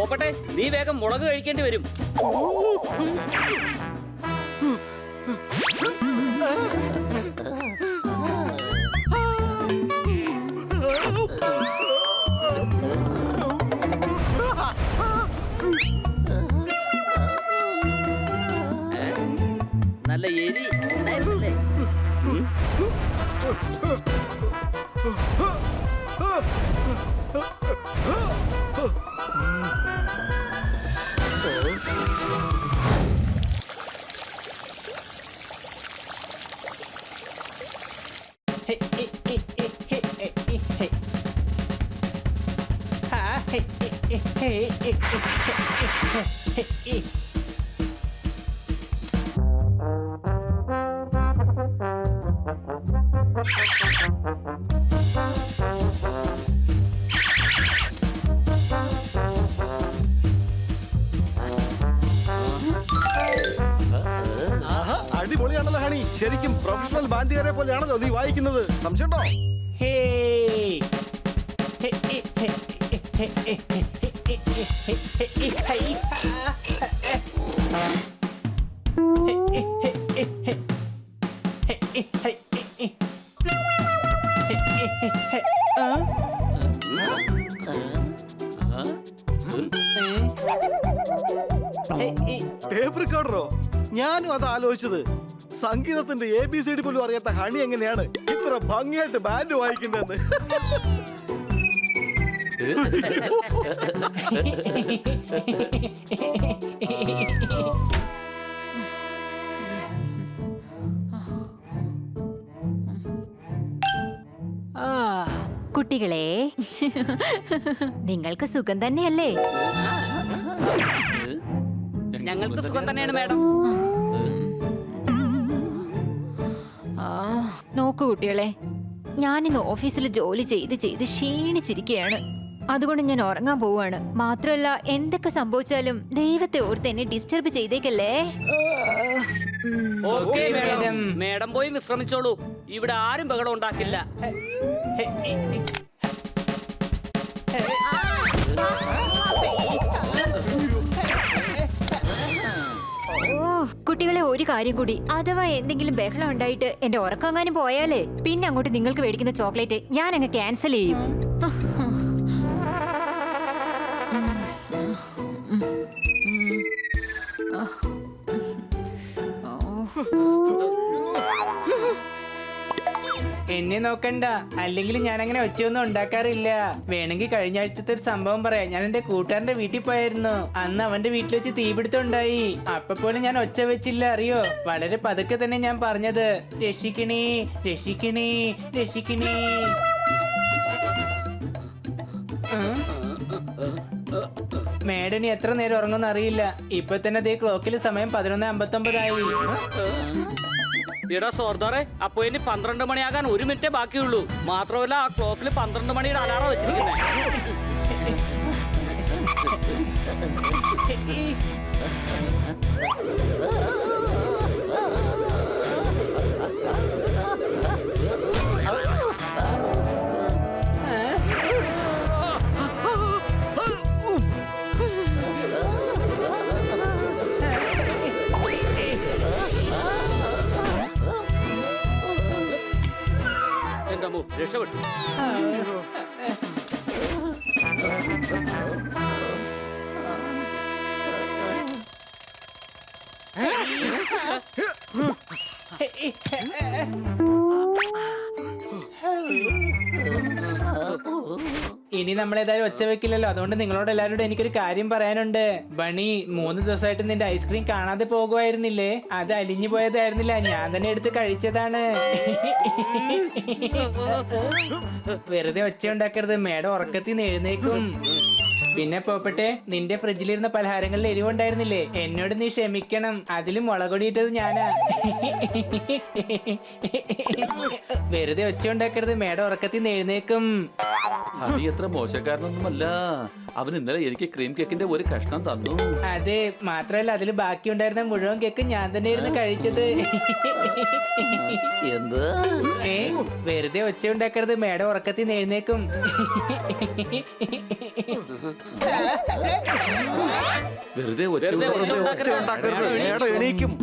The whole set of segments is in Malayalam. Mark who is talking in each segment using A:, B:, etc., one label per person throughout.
A: പോപ്പട്ടെ, നീ വേഗം മുളക് കഴിക്കേണ്ടി വരും. നല്ല എരി ഉണ്ടായിരുന്നല്ലേ?
B: അടിപൊളിയാണല്ലോ ഹണി. ശരിക്കും പ്രൊഫഷണൽ ബാൻഡുകാരെ പോലെയാണല്ലോ നീ വായിക്കുന്നത്. സംശയമുണ്ടോ? ടേപ്പ് റെക്കോർഡറോ? ഞാനും അത് ആലോചിച്ചത്. സംഗീതത്തിന്റെ ABCD പോലും അറിയാത്ത ഹണി എങ്ങനെയാണ് ഇത്ര ഭംഗിയായിട്ട് ബാൻഡ് വായിക്കുന്നതെന്ന്.
C: കുട്ടികളെ, നിങ്ങൾക്ക് സുഖം തന്നെയല്ലേ?
A: ഞങ്ങൾക്ക് സുഖം തന്നെയാണ് മാഡം.
C: നോക്കൂ കുട്ടികളെ, ഞാനിന്ന് ഓഫീസിൽ ജോലി ചെയ്ത് ക്ഷീണിച്ചിരിക്കുകയാണ്. അതുകൊണ്ട് ഞാൻ ഉറങ്ങാൻ പോവാണ്. മാത്രമല്ല, എന്തൊക്കെ സംഭവിച്ചാലും ദൈവത്തെ ഓർത്ത് എന്നെ ഡിസ്റ്റർബ് ചെയ്തേക്കല്ലേ.
A: ഓക്കേ മാഡം, മാഡം പോയി വിശ്രമിച്ചോളൂ. ഇവിടെ ആരും ബഹളം ഉണ്ടാക്കില്ല.
C: കുട്ടികളെ, ഒരു കാര്യം കൂടി, അഥവാ എന്തെങ്കിലും ബഹളം ഉണ്ടായിട്ട് എന്റെ ഉറക്കങ്ങാനും പോയാലേ പിന്നെ അങ്ങോട്ട് നിങ്ങൾക്ക് മേടിക്കുന്ന ചോക്ലേറ്റ് ഞാൻ അങ്ങ് ക്യാൻസൽ ചെയ്യും.
D: എന്നെ നോക്കണ്ട, അല്ലെങ്കിൽ ഞാൻ അങ്ങനെ ഒച്ചയൊന്നും ഉണ്ടാക്കാറില്ല. വേണമെങ്കിൽ കഴിഞ്ഞ ആഴ്ചത്തെ ഒരു സംഭവം പറയാം. ഞാൻ എന്റെ കൂട്ടുകാരന്റെ വീട്ടിൽ പോയായിരുന്നു. അന്ന് അവന്റെ വീട്ടിൽ വെച്ച് തീപിടുത്തം ഉണ്ടായി. അപ്പൊ പോലും ഞാൻ ഒച്ച വെച്ചില്ല, അറിയോ? വളരെ പതുക്കെ തന്നെ ഞാൻ പറഞ്ഞത്, രക്ഷിക്കണേ രക്ഷിക്കണേ രക്ഷിക്കണേ. മേഡനി എത്ര നേരം ഉറങ്ങുമെന്ന് അറിയില്ല. ഇപ്പൊ തന്നെ അതേ ക്ലോക്കിൽ സമയം 11:59
A: എടാ സോർദാറെ, അപ്പൊ ഇനി 12 മണിയാകാൻ 1 മിനിറ്റേ ബാക്കിയുള്ളൂ. മാത്രമല്ല, ആ ക്ലോക്കിൽ 12 മണിയുടെ അലാറം വെച്ചിരിക്കുന്നത്. രക്ഷപ്പെട്ടു.
D: ഇനി നമ്മളേതായാലും ഒച്ച വെക്കില്ലല്ലോ. അതുകൊണ്ട് നിങ്ങളോട് എല്ലാവരോടും എനിക്കൊരു കാര്യം പറയാനുണ്ട്. ബണി, 3 ദിവസമായിട്ട് നിന്റെ ഐസ്ക്രീം കാണാതെ പോകുമായിരുന്നില്ലേ? അത് അലിഞ്ഞു പോയതായിരുന്നില്ല, ഞാൻ തന്നെ എടുത്ത് കഴിച്ചതാണ്. വെറുതെ ഒച്ച ഉണ്ടാക്കരുത്, മേഡം ഉറക്കത്തിൽ നിന്ന് എഴുന്നേക്കും. പിന്നെ പോപ്പട്ടെ, നിന്റെ ഫ്രിഡ്ജിലിരുന്ന പലഹാരങ്ങളിൽ എരിവുണ്ടായിരുന്നില്ലേ? എന്നോട് നീ ക്ഷമിക്കണം. അതിലും മുളകൊടിയിട്ടത് ഞാനാ. വെറുതെ ഒച്ച ഉണ്ടാക്കരുത്, മേഡം ഉറക്കത്തിൽ നിന്ന് എഴുന്നേക്കും.
E: ഹണി എത്ര മോശക്കാരനൊന്നുമല്ല. അവൻ ഇന്നലെ എനിക്ക് ക്രീം കേക്കിന്റെ ഒരു കഷ്ണം തന്നു.
D: അതെ, മാത്രല്ല അതില് ബാക്കി ഉണ്ടായിരുന്ന മുഴുവൻ കേക്ക് ഞാൻ തന്നെയായിരുന്നു കഴിച്ചത്.
E: എന്ത്?
D: ഏ, വെറുതെ ഒച്ച ഉണ്ടാക്കരുത്, മേഡം ഉറക്കത്തിൽ നിന്ന് എഴുന്നേക്കും.
E: വെറുതെ ഒച്ച
A: വെറുതെ ഒച്ച
E: ഉണ്ടാക്കരുത്.
B: ഉണ്ടാക്കരുത്, മേഡം എണീക്കും.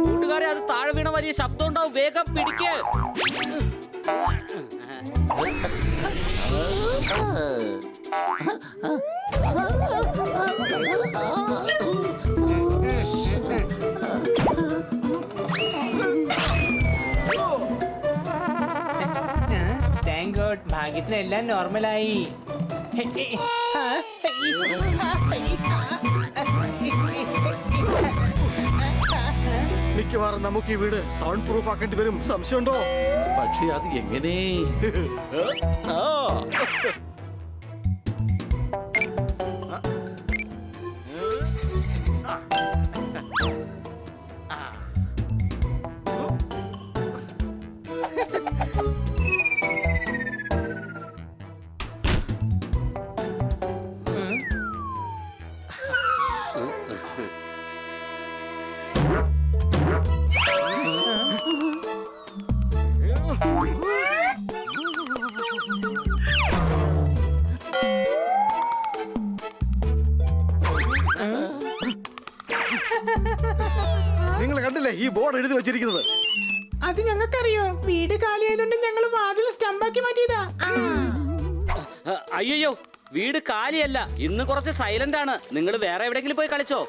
A: കൂട്ടുകാരെ, അത് താഴെ വീണ വലിയ ശബ്ദം ഉണ്ടാവും, വേഗം പിടിക്ക്.
D: താങ്ക് ഗോഡ്, ഭാഗ്യത്തിന് എല്ലാം നോർമലായി.
B: മിക്കവാറും നമുക്ക് ഈ വീട് സൗണ്ട് പ്രൂഫ് ആക്കേണ്ടി വരും. സംശയമുണ്ടോ?
E: പക്ഷെ അത് എങ്ങനെ?
B: ആ. നിങ്ങൾ കണ്ടില്ലേ ഈ ബോർഡ് എഴുതി വെച്ചിരിക്കുന്നത്?
D: അത് ഞങ്ങൾക്കറിയോ, വീട് കാലിയായതുകൊണ്ട് ഞങ്ങൾ വാതിൽ സ്റ്റമ്പാക്കി മാറ്റിയതാ.
A: അയ്യോ, വീട് കാലിയല്ല, ഇന്ന് കുറച്ച് സൈലന്റ് ആണ്. നിങ്ങൾ വേറെ എവിടെയെങ്കിലും പോയി കളിച്ചോ.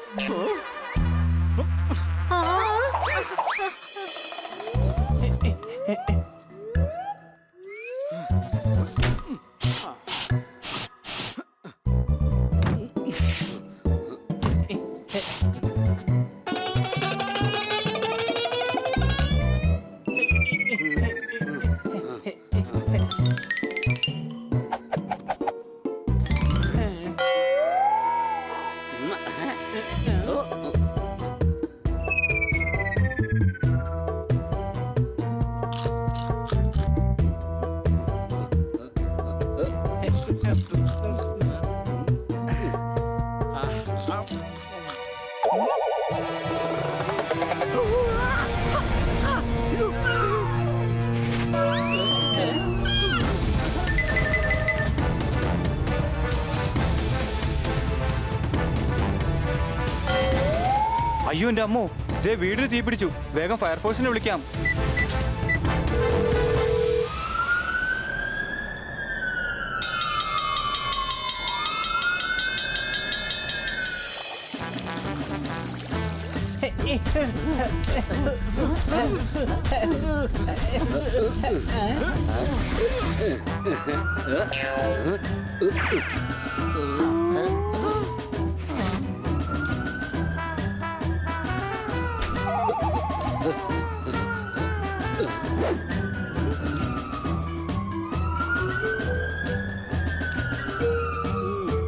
F: അയ്യോ എന്റെ അമ്മോ, ദേ വീടിന് തീ പിടിച്ചു. വേഗം ഫയർഫോഴ്സിനെ വിളിക്കാം.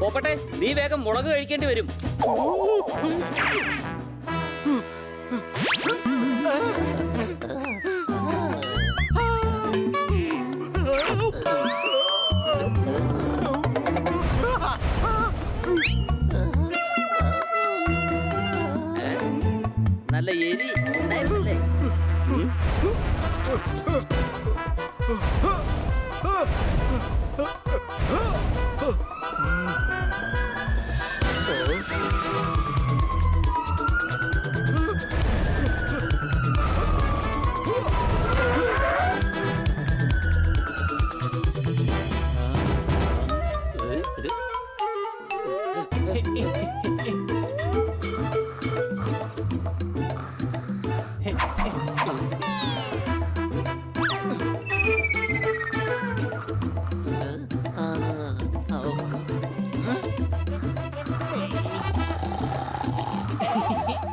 A: പോപ്പട്ടെ, നീ വേഗം മുളക് കഴിക്കേണ്ടി വരും. നല്ല എരി ഉണ്ടായിരുന്നല്ലേ?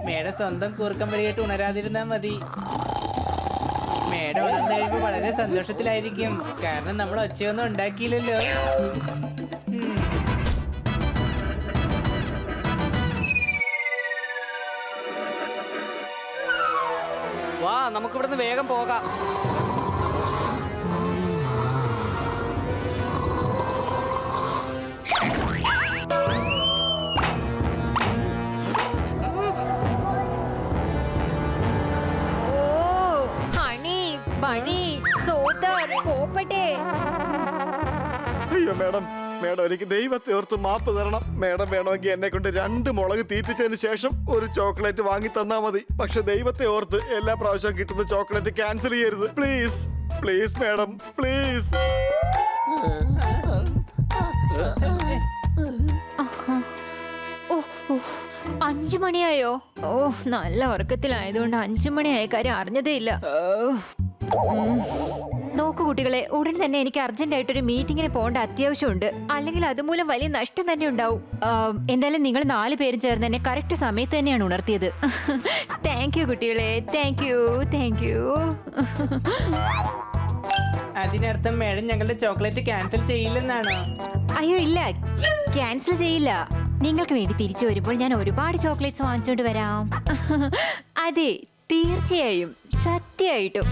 D: മേഡം സ്വന്തം കൂർക്കം വഴിയായിട്ട് ഉണരാതിരുന്നാ മതി. മേഡം ഉണർന്നു കഴിയുമ്പോൾ വളരെ സന്തോഷത്തിലായിരിക്കും. കാരണം നമ്മൾ ഒച്ചയൊന്നും ഉണ്ടാക്കിയില്ലല്ലോ.
A: വാ നമുക്ക് ഇവിടുന്ന് വേഗം പോകാം.
C: ഓ ഹണി ബണി സോദർ പോപ്പട്ടെ.
B: അയ്യോ മേഡം, മേഡം എനിക്ക് ദൈവത്തെ ഓർത്ത് മാപ്പ് തരണം. മേഡം വേണമെങ്കിൽ എന്നെ കൊണ്ട് 2 മുളക് തീറ്റിച്ചതിന് ശേഷം ഒരു ചോക്ലേറ്റ് വാങ്ങി തന്നാ മതി. പക്ഷെ ദൈവത്തെ ഓർത്ത് എല്ലാ പ്രാവശ്യവും കിട്ടുന്ന ചോക്ലേറ്റ് ക്യാൻസൽ ചെയ്യരുത് പ്ലീസ്. Please madam, please.
C: ഓ ഓ 5 മണിയായോ? ഓ നല്ല ഉറക്കത്തിലായതുകൊണ്ട് 5 മണിയായ കാര്യം അറിഞ്ഞതേ ഇല്ല. നോക്കൂ കുട്ടികളെ, ഉടൻ തന്നെ എനിക്ക് അർജന്റ് ആയിട്ടൊരു മീറ്റിങ്ങിന് പോകേണ്ട അത്യാവശ്യമുണ്ട്. അല്ലെങ്കിൽ അതുമൂലം വലിയ നഷ്ടം തന്നെ ഉണ്ടാവും. എന്തായാലും നിങ്ങൾ 4 പേരും ചേർന്ന് തന്നെ കറക്റ്റ് സമയത്ത് തന്നെയാണ് ഉണർത്തിയത്. താങ്ക് യു കുട്ടികളെ, താങ്ക് യു, താങ്ക് യു.
D: അതിനർത്ഥം മേഡം ഞങ്ങളുടെ ചോക്ലേറ്റ് ക്യാൻസൽ ചെയ്യില്ലെന്നാണോ?
C: അയ്യോ ഇല്ല, ക്യാൻസൽ ചെയ്യില്ല. നിങ്ങൾക്ക് വേണ്ടി തിരിച്ചു വരുമ്പോൾ ഞാൻ ഒരുപാട് ചോക്ലേറ്റ്സ് വാങ്ങിച്ചോണ്ട് വരാം. അതെ തീർച്ചയായും, സത്യമായിട്ടും.